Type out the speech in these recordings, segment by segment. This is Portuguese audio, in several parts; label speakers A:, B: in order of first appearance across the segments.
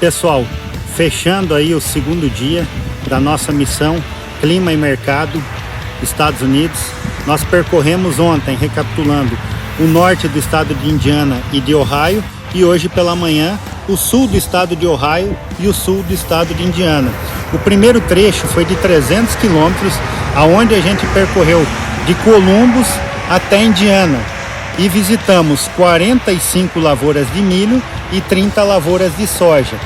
A: Pessoal, fechando aí o segundo dia da nossa missão Clima e Mercado, Estados Unidos. Nós percorremos ontem, recapitulando, o norte do estado de Indiana e de Ohio, e hoje pela manhã o sul do estado de Ohio e o sul do estado de Indiana. O primeiro trecho foi de 300 quilômetros, aonde a gente percorreu de Columbus até Indiana e visitamos 45 lavouras de milho e 30 lavouras de soja.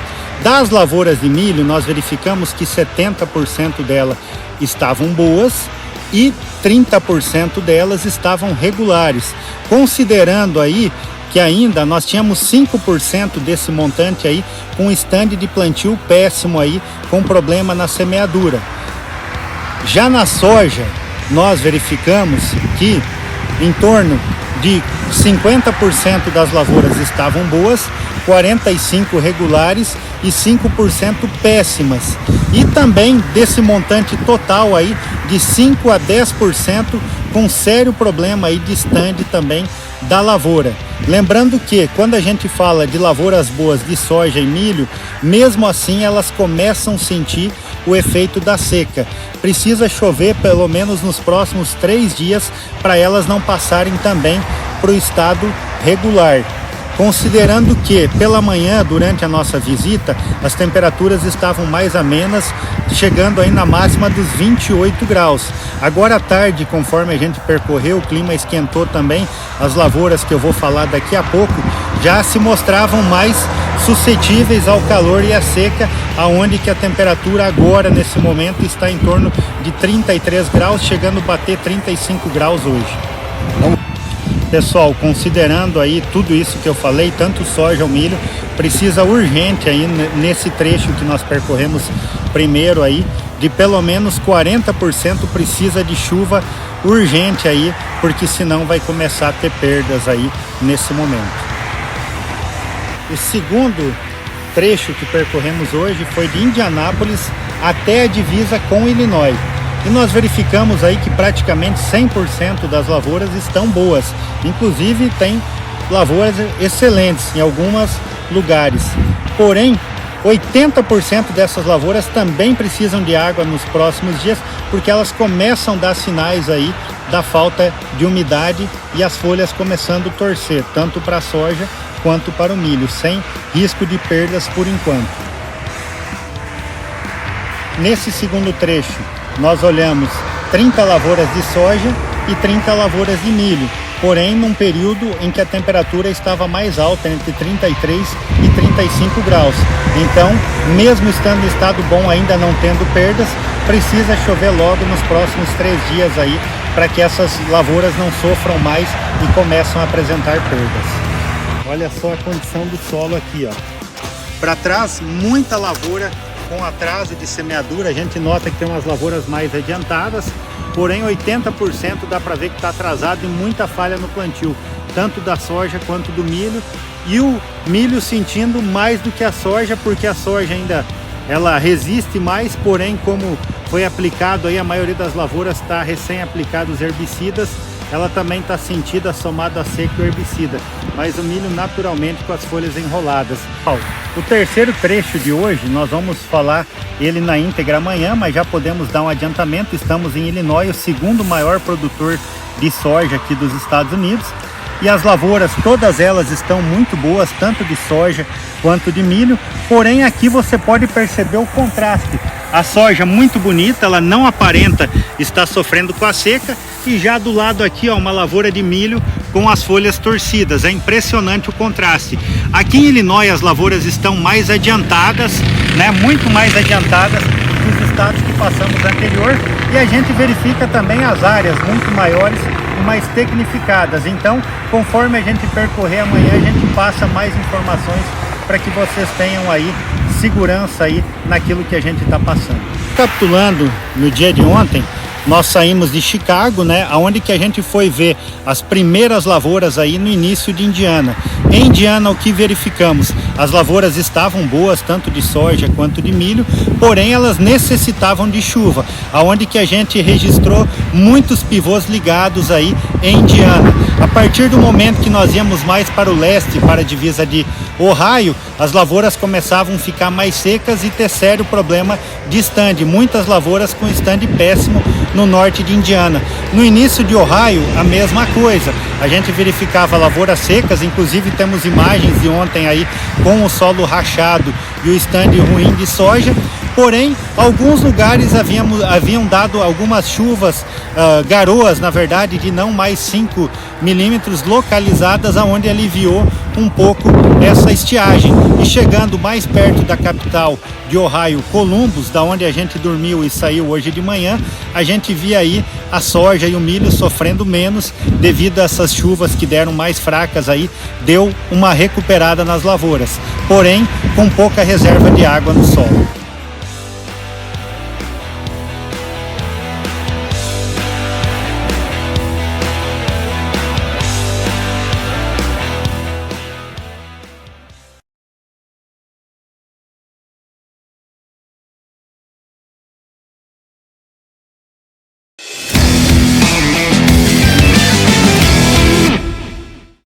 A: Das lavouras de milho, nós verificamos que 70% delas estavam boas e 30% delas estavam regulares, considerando aí que ainda nós tínhamos 5% desse montante aí com stand de plantio péssimo aí, com problema na semeadura. Já na soja, nós verificamos que em torno de 50% das lavouras estavam boas, 45% regulares e 5% péssimas. E também desse montante total aí de 5 a 10% com sério problema aí de stand também da lavoura. Lembrando que quando a gente fala de lavouras boas de soja e milho, mesmo assim elas começam a sentir o efeito da seca. Precisa chover pelo menos nos próximos 3 dias para elas não passarem também para o estado regular. Considerando que pela manhã, durante a nossa visita, as temperaturas estavam mais amenas, chegando aí na máxima dos 28 graus. Agora à tarde, conforme a gente percorreu, o clima esquentou também, as lavouras que eu vou falar daqui a pouco, já se mostravam mais suscetíveis ao calor e à seca, aonde que a temperatura agora, nesse momento, está em torno de 33 graus, chegando a bater 35 graus hoje. Pessoal, considerando aí tudo isso que eu falei, tanto soja ou milho, precisa urgente aí nesse trecho que nós percorremos primeiro aí, de pelo menos 40% precisa de chuva urgente aí, porque senão vai começar a ter perdas aí nesse momento. O segundo trecho que percorremos hoje foi de Indianápolis até a divisa com Illinois. E nós verificamos aí que praticamente 100% das lavouras estão boas. Inclusive tem lavouras excelentes em alguns lugares. Porém, 80% dessas lavouras também precisam de água nos próximos dias, porque elas começam a dar sinais aí da falta de umidade e as folhas começando a torcer, tanto para a soja quanto para o milho, sem risco de perdas por enquanto. Nesse segundo trecho, nós olhamos 30 lavouras de soja e 30 lavouras de milho, porém num período em que a temperatura estava mais alta, entre 33 e 35 graus. Então, mesmo estando em estado bom, ainda não tendo perdas, precisa chover logo nos próximos 3 dias aí, para que essas lavouras não sofram mais e começam a apresentar perdas. Olha só a condição do solo aqui, ó. Para trás, muita lavoura com atraso de semeadura. A gente nota que tem umas lavouras mais adiantadas, porém 80% dá para ver que está atrasado e muita falha no plantio, tanto da soja quanto do milho, e o milho sentindo mais do que a soja, porque a soja ainda ela resiste mais, porém como foi aplicado aí, a maioria das lavouras está recém aplicado os herbicidas, ela também está sentida somada a seca e o herbicida, mas o milho naturalmente com as folhas enroladas. O terceiro trecho de hoje nós vamos falar ele na íntegra amanhã, mas já podemos dar um adiantamento. Estamos em Illinois, o segundo maior produtor de soja aqui dos Estados Unidos, e as lavouras, todas elas estão muito boas, tanto de soja quanto de milho, porém aqui você pode perceber o contraste. A soja muito bonita, ela não aparenta estar sofrendo com a seca, e já do lado aqui, ó, uma lavoura de milho com as folhas torcidas. É impressionante o contraste. Aqui em Illinois as lavouras estão mais adiantadas, né, muito mais adiantadas que os estados que passamos anterior, e a gente verifica também as áreas muito maiores e mais tecnificadas. Então, conforme a gente percorrer amanhã, a gente passa mais informações para que vocês tenham aí segurança aí naquilo que a gente está passando. Capitulando, no dia de ontem, nós saímos de Chicago, né, aonde que a gente foi ver as primeiras lavouras aí no início de Indiana. Em Indiana, o que verificamos? As lavouras estavam boas, tanto de soja quanto de milho, porém elas necessitavam de chuva, aonde que a gente registrou muitos pivôs ligados aí em Indiana. A partir do momento que nós íamos mais para o leste, para a divisa de Ohio, as lavouras começavam a ficar mais secas e ter sério problema de stand. Muitas lavouras com stand péssimo no norte de Indiana. No início de Ohio, a mesma coisa. A gente verificava lavouras secas, inclusive temos imagens de ontem aí com o solo rachado e o stand ruim de soja. Porém, alguns lugares haviam dado algumas chuvas, garoas, na verdade, de não mais 5 milímetros localizadas, aonde aliviou um pouco essa estiagem. E chegando mais perto da capital de Ohio, Columbus, da onde a gente dormiu e saiu hoje de manhã, a gente via aí a soja e o milho sofrendo menos devido a essas chuvas que deram mais fracas aí, deu uma recuperada nas lavouras, porém com pouca reserva de água no solo.